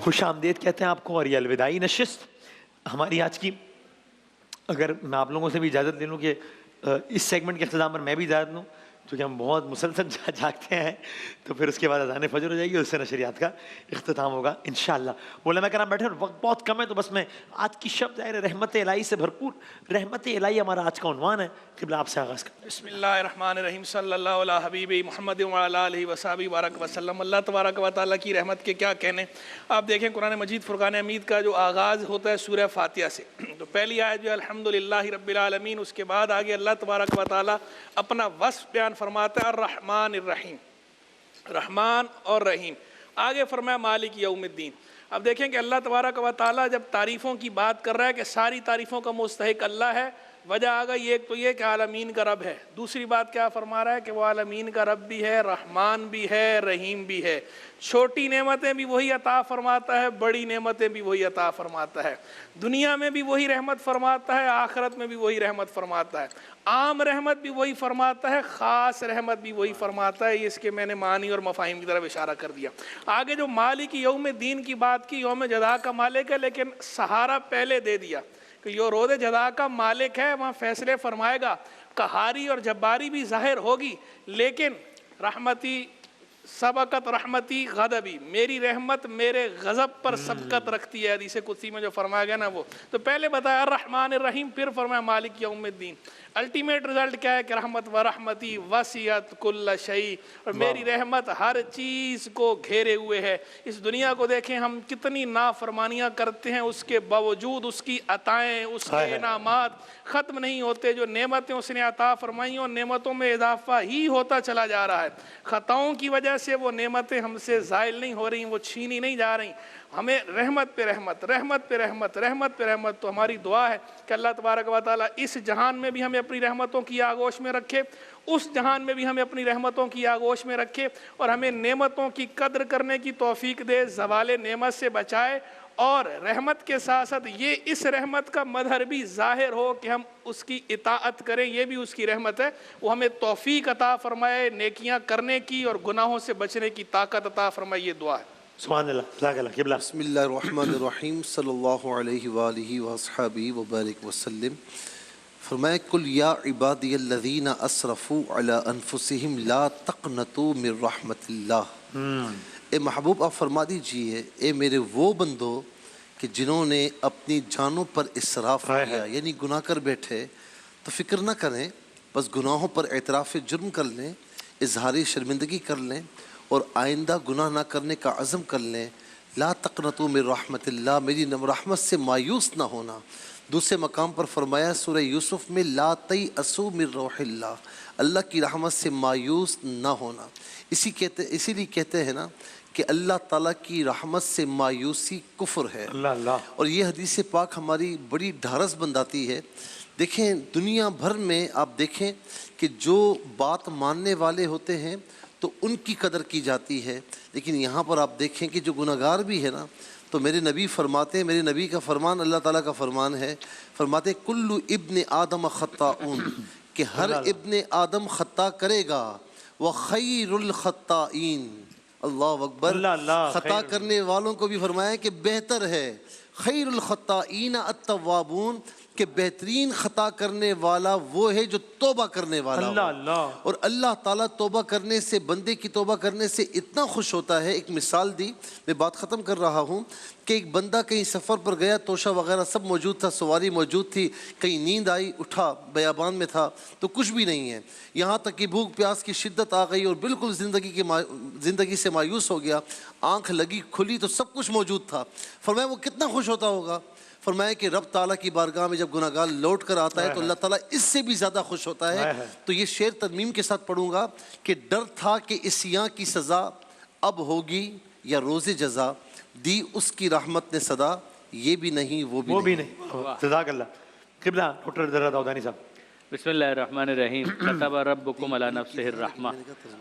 خوش آمدید کہتے ہیں آپ کو، اور یہ الوداعی نشست ہماری آج کی. اگر میں آپ لوگوں سے بھی اجازت لے لوں کہ اس سیگمنٹ کے اختتام پر میں بھی اجازت لوں، کیونکہ ہم بہت مسلسل جاگتے ہیں، تو پھر اس کے بعد اذان فجر ہو جائے گی، اس سے نشریات کا اختتام ہوگا انشاءاللہ. علماء کرام بیٹھے اور وقت بہت کم ہے، تو بس میں آج کی شب ظاہر رحمت الہی سے بھرپور، رحمت الہی ہمارا آج کا عنوان ہے. قبلہ آپ سے آغاز کرتے ہیں. بسم اللہ الرحمن الرحیم، صلی اللہ علیہ حبیب محمد وعلی آلہ وصحبہ بارک وسلم. اللہ تبارک و تعالیٰ کی رحمت کے کیا کہنے. آپ دیکھیں قرآن مجید فرقان حمید کا جو آغاز ہوتا ہے سورہ فاتحہ سے، تو پہلی آیت جو الحمدللہ رب العالمین، اس کے بعد آگے اللہ تبارک و تعالیٰ اپنا وصف بیان فرماتا ہے الرحمن الرحیم، رحمان اور رحیم. آگے فرمایا مالک یوم الدین. اب دیکھیں کہ اللہ تبارک و تعالیٰ جب تعریفوں کی بات کر رہا ہے کہ ساری تعریفوں کا مستحق اللہ ہے، وجہ آ گئی ایک تو یہ کہ عالمین کا رب ہے. دوسری بات کیا فرما رہا ہے کہ وہ عالمین کا رب بھی ہے، رحمان بھی ہے، رحیم بھی ہے. چھوٹی نعمتیں بھی وہی عطا فرماتا ہے، بڑی نعمتیں بھی وہی عطا فرماتا ہے. دنیا میں بھی وہی رحمت فرماتا ہے، آخرت میں بھی وہی رحمت فرماتا ہے. عام رحمت بھی وہی فرماتا ہے، خاص رحمت بھی وہی فرماتا ہے. اس کے میں نے معنی اور مفاہیم کی طرف اشارہ کر دیا. آگے جو مالک یوم دین کی بات کی، یوم جزا کا مالک ہے، لیکن سہارا پہلے دے دیا کہ یہ روز جزا کا مالک ہے، وہاں فیصلے فرمائے گا. قہاری اور جباری بھی ظاہر ہوگی، لیکن رحمتی سبقت رحمتی غضبی، میری رحمت میرے غضب پر سبقت رکھتی ہے. حدیث قدسی میں جو فرمایا گیا نا وہ تو پہلے بتایا الرحمن الرحیم، پھر فرمایا مالک یوم الدین. الٹیمیٹ رزلٹ کیا ہے کہ رحمت و رحمتی وسعت کل شیء، اور میری رحمت ہر چیز کو گھیرے ہوئے ہے. اس دنیا کو دیکھیں ہم کتنی نافرمانیاں کرتے ہیں، اس کے باوجود اس کی عطائیں، اس کے انعامات ختم نہیں ہوتے. جو نعمتیں اس نے عطا فرمائی اور نعمتوں میں اضافہ ہی ہوتا چلا جا رہا ہے. خطاؤں کی وجہ سے وہ نعمتیں ہم سے زائل نہیں ہو رہی، وہ چھینی نہیں جا رہی. ہمیں رحمت پہ رحمت، رحمت پہ رحمت، رحمت پہ رحمت. تو ہماری دعا ہے کہ اللہ تبارک و تعالیٰ اس جہان میں بھی ہمیں اپنی رحمتوں کی آغوش میں رکھے، اس جہان میں بھی ہمیں اپنی رحمتوں کی آغوش میں رکھے، اور ہمیں نعمتوں کی قدر کرنے کی توفیق دے، زوال نعمت سے بچائے. اور رحمت کے ساتھ ساتھ یہ اس رحمت کا مظہر بھی ظاہر ہو کہ ہم اس کی اطاعت کریں، یہ بھی اس کی رحمت ہے. وہ ہمیں توفیق عطا فرمائے نیکیاں کرنے کی اور گناہوں سے بچنے کی طاقت عطا فرمائے. یہ دعا ہے. سبحان اللہ، جزاک اللہ. قبلہ. بسم اللہ الرحمن الرحیم، صلی اللہ علیہ وآلہ وصحبہ وبارک وسلم. فرمائے کل یا عبادی الذین اسرفوا علی انفسہم لا تقنطوا من رحمت اللہ. اے محبوب آپ فرما دیجئے، اے میرے وہ بندو کہ جنہوں نے اپنی جانوں پر اسراف کیا، یعنی گناہ کر بیٹھے، تو فکر نہ کریں، بس گناہوں پر اعتراف جرم کر لیں، اظہار شرمندگی کر لیں، اور آئندہ گناہ نہ کرنے کا عزم کر لیں. لا تقنطوا من رحمت اللہ، میری رحمت سے مایوس نہ ہونا. دوسرے مقام پر فرمایا سورہ یوسف میں لا تیأسوا من روح اللہ، اللہ کی رحمت سے مایوس نہ ہونا. اسی لیے کہتے ہیں نا کہ اللہ تعالیٰ کی رحمت سے مایوسی کفر ہے. اللہ اللہ. اور یہ حدیث پاک ہماری بڑی ڈھارس بنداتی ہے. دیکھیں دنیا بھر میں آپ دیکھیں کہ جو بات ماننے والے ہوتے ہیں تو ان کی قدر کی جاتی ہے، لیکن یہاں پر آپ دیکھیں کہ جو گناہگار بھی ہے نا، تو میرے نبی فرماتے ہیں، میرے نبی کا فرمان اللہ تعالیٰ کا فرمان ہے، فرماتے کل ابن آدم خطاؤن، کہ ہر ابن آدم خطا کرے گا، وخیر الخطائین، اللہ اکبر، خطا کرنے والوں کو بھی فرمایا کہ بہتر ہے، خیر الخطائین التوابون، کہ بہترین خطا کرنے والا وہ ہے جو توبہ کرنے والا ہو. اور اللہ تعالیٰ توبہ کرنے سے، بندے کی توبہ کرنے سے اتنا خوش ہوتا ہے. ایک مثال دی، میں بات ختم کر رہا ہوں، کہ ایک بندہ کہیں سفر پر گیا، توشہ وغیرہ سب موجود تھا، سواری موجود تھی، کہیں نیند آئی، اٹھا، بیابان میں تھا تو کچھ بھی نہیں ہے، یہاں تک کہ بھوک پیاس کی شدت آ گئی اور بالکل زندگی سے مایوس ہو گیا. آنکھ لگی، کھلی تو سب کچھ موجود تھا. فرمایا وہ کتنا خوش ہوتا ہوگا. فرمایا کہ رب تعالیٰ کی بارگاہ میں جب گناہگار لوٹ کر آتا ہے تو اللہ تعالیٰ اس سے بھی زیادہ خوش ہوتا ہے. تو یہ شعر ترمیم کے ساتھ پڑھوں گا کہ ڈر تھا کہ عصیاں کی سزا اب ہوگی یا روز جزا، دی اس کی رحمت نے صدا، یہ بھی نہیں وہ بھی نہیں. جزاک اللہ. قبلہ ڈاکٹر ذرا داؤدانی صاحب. بسم اللہ الرحمن الرحیم. کتب ربکم علی نفسہ الرحمہ،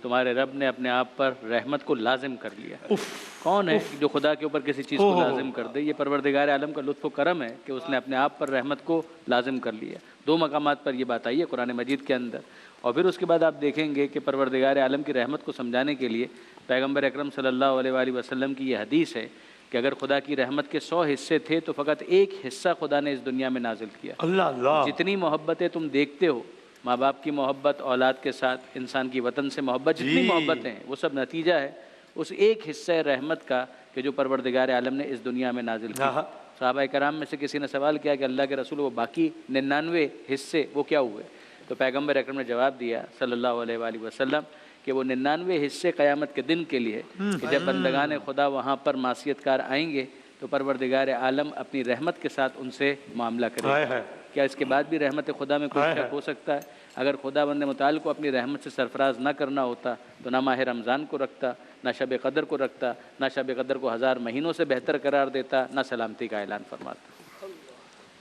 تمہارے رب نے اپنے آپ پر رحمت کو لازم کر لیا. کون ہے جو خدا کے اوپر کسی چیز کو لازم کر دے؟ یہ پروردگار عالم کا لطف و کرم ہے کہ اس نے اپنے آپ پر رحمت کو لازم کر لیا. دو مقامات پر یہ بات آئی ہے قرآن مجید کے اندر. اور پھر اس کے بعد آپ دیکھیں گے کہ پروردگار عالم کی رحمت کو سمجھانے کے لیے پیغمبر اکرم صلی اللہ علیہ وآلہ وسلم کی یہ حدیث ہے کہ کہ اگر خدا کی رحمت کے 100 حصے تھے تو فقط ایک حصہ خدا نے اس دنیا میں نازل کیا. اللہ اللہ. جتنی محبتیں تم دیکھتے ہو، ماں باپ کی محبت، اولاد کے ساتھ، انسان کی وطن سے محبت، جتنی محبتیں ہیں وہ سب نتیجہ ہے اس ایک حصہ رحمت کا کہ جو پروردگار عالم نے اس دنیا میں نازل کیا. صحابہ کرام میں سے کسی نے سوال کیا کہ اللہ کے رسول وہ باقی 99 حصے وہ کیا ہوئے؟ تو پیغمبر اکرم نے جواب دیا صلی اللہ علیہ وآلہ وسلم کہ وہ 99 حصے قیامت کے دن کے لیے کہ جب بندگان خدا وہاں پر معصیت کار آئیں گے تو پروردگار عالم اپنی رحمت کے ساتھ ان سے معاملہ کرے گا. کیا اس کے بعد بھی رحمت خدا میں کوئی شک ہو سکتا ہے؟ اگر خدا بند متعال کو اپنی رحمت سے سرفراز نہ کرنا ہوتا تو نہ ماہ رمضان کو رکھتا، نہ شب قدر کو رکھتا، نہ شب قدر کو 1000 مہینوں سے بہتر قرار دیتا، نہ سلامتی کا اعلان فرماتا.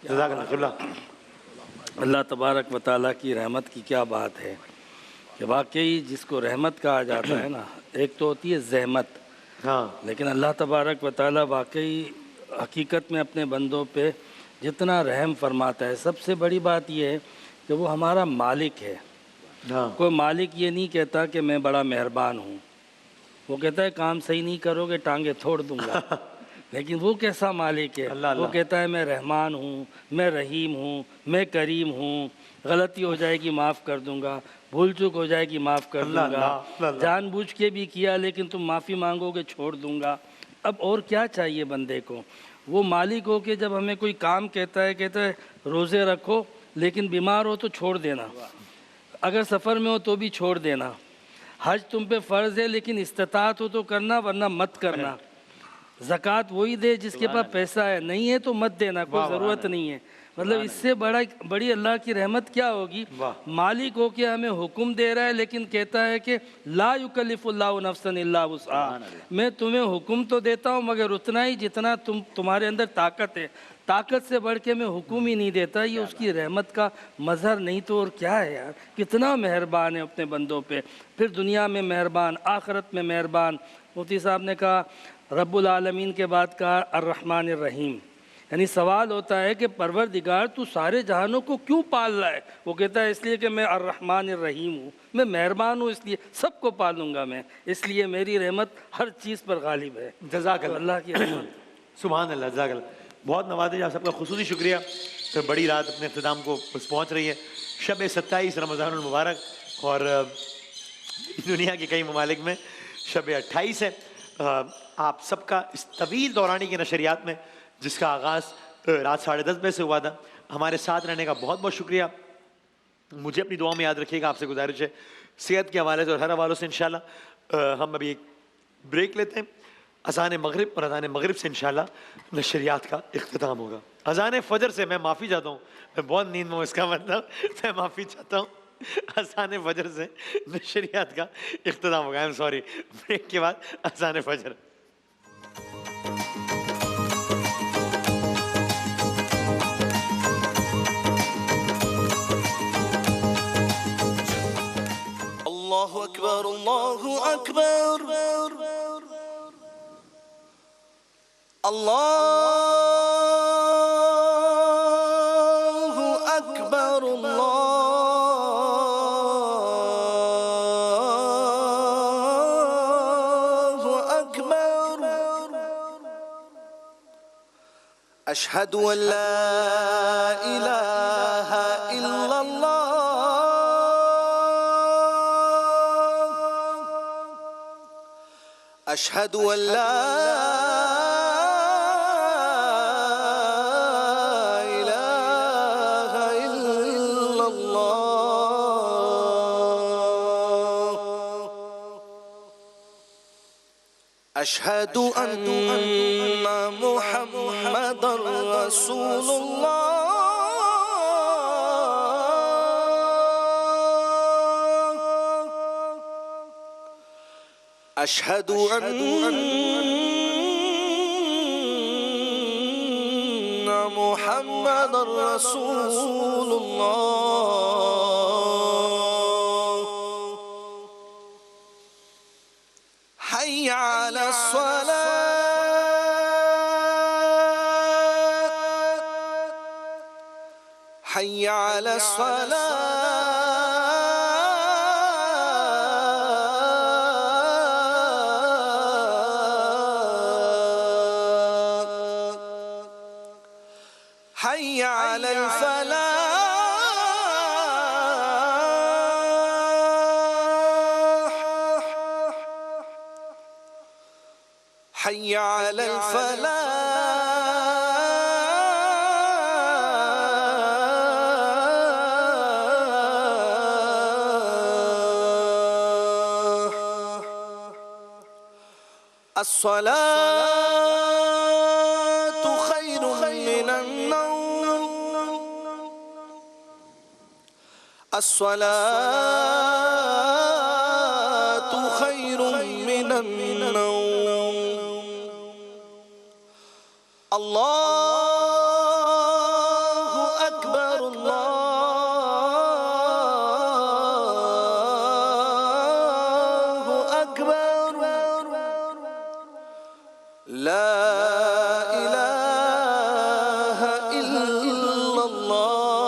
جزاک اللہ. اللہ تبارک و تعالیٰ کی رحمت کی کیا بات ہے کہ واقعی جس کو رحمت کہا جاتا ہے نا، ایک تو ہوتی ہے زحمت، ہاں لیکن اللہ تبارک و تعالیٰ واقعی حقیقت میں اپنے بندوں پہ جتنا رحم فرماتا ہے. سب سے بڑی بات یہ ہے کہ وہ ہمارا مالک ہے. ہاں کوئی مالک یہ نہیں کہتا کہ میں بڑا مہربان ہوں، وہ کہتا ہے کام صحیح نہیں کرو گے ٹانگیں توڑ دوں گا. لیکن وہ کیسا مالک ہے؟ اللہ وہ اللہ. کہتا ہے میں رحمان ہوں، میں رحیم ہوں، میں کریم ہوں، غلطی ہو جائے گی معاف کر دوں گا، بھول چوک ہو جائے گی معاف کر اللہ دوں گا، اللہ. اللہ. جان بوجھ کے بھی کیا لیکن تم معافی مانگو گے چھوڑ دوں گا. اب اور کیا چاہیے بندے کو؟ وہ مالک ہو کہ جب ہمیں کوئی کام کہتا ہے روزے رکھو لیکن بیمار ہو تو چھوڑ دینا، اگر سفر میں ہو تو بھی چھوڑ دینا، حج تم پہ فرض ہے لیکن استطاعت ہو تو کرنا ورنہ مت کرنا، زکوٰۃ وہی دے جس کے پاس پیسہ ہے، نہیں ہے تو مت دینا، کوئی ضرورت نہیں ہے. مطلب اس سے بڑی اللہ کی رحمت کیا ہوگی؟ مالک ہو کے ہمیں حکم دے رہا ہے لیکن کہتا ہے کہ لا یکلف اللہ نفسا الا وسعہا، میں تمہیں حکم تو دیتا ہوں مگر اتنا ہی جتنا تمہارے اندر طاقت ہے، طاقت سے بڑھ کے میں حکم ہی نہیں دیتا. یہ اس کی رحمت کا مظہر نہیں تو اور کیا ہے یار؟ کتنا مہربان ہے اپنے بندوں پہ، پھر دنیا میں مہربان، آخرت میں مہربان. مفتی صاحب نے کہا رب العالمین کے بعد کہا الرحمن الرحیم، یعنی سوال ہوتا ہے کہ پروردگار تو سارے جہانوں کو کیوں پال رہا ہے؟ وہ کہتا ہے اس لیے کہ میں الرحمن الرحیم ہوں، میں مہربان ہوں، اس لیے سب کو پالوں گا میں، اس لیے میری رحمت ہر چیز پر غالب ہے. جزاک تو اللہ. اللہ کی رحمت. سبحان اللہ. جزاک اللہ. بہت نوازش. آپ سب کا خصوصی شکریہ. پھر بڑی رات اپنے اختتام کو پہنچ رہی ہے، شب 27 رمضان المبارک، اور دنیا کے کئی ممالک میں شب 28 ہے. آپ سب کا اس طویل دورانی کی نشریات میں جس کا آغاز رات 10:30 بجے سے ہوا تھا، ہمارے ساتھ رہنے کا بہت بہت شکریہ. مجھے اپنی دعا میں یاد رکھیے گا. آپ سے گزارش ہے صحت کے حوالے سے اور ہر حوالوں سے انشاءاللہ ہم ابھی ایک بریک لیتے ہیں. اذان مغرب اور اذان مغرب سے انشاءاللہ نشریات کا اختتام ہوگا. اذان فجر سے میں معافی چاہتا ہوں، میں بہت نیند میں ہوں، اس کا مطلب میں معافی چاہتا ہوں. اذان فجر سے نشریات کا اختتام ہوگا. سوری. بریک کے بعد اذان فجر. اللہ اکبر اللہ اکبر اللہ اکبر اللہ اکبر. اشہد ان لا الہ الا اللہ اشہد ان لا الہ الا اللہ اشہد ان محمد رسول اللہ اشہد ان محمد رسول اللہ. حی علی الصلاة حی علی الصلاة على الفلاح حي على الفلاح الصلاة خير من النوم الصلاة خير من النوم الله أكبر الله أكبر لا إله إلا الله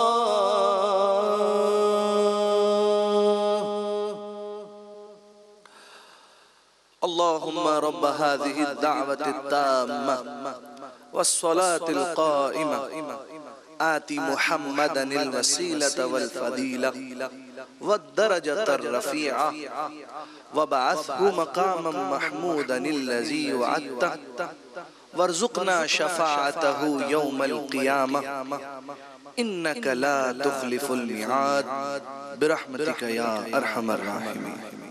اللهم رب هذه الدعوة التامة والصلاة القائمة آت محمدا الوسيلة والفضيلة والدرجة الرفيعة وابعثه مقاما محمودا الذي وعدته وارزقنا شفاعته يوم القيامة إنك لا تخلف الميعاد برحمتك يا أرحم الراحمين.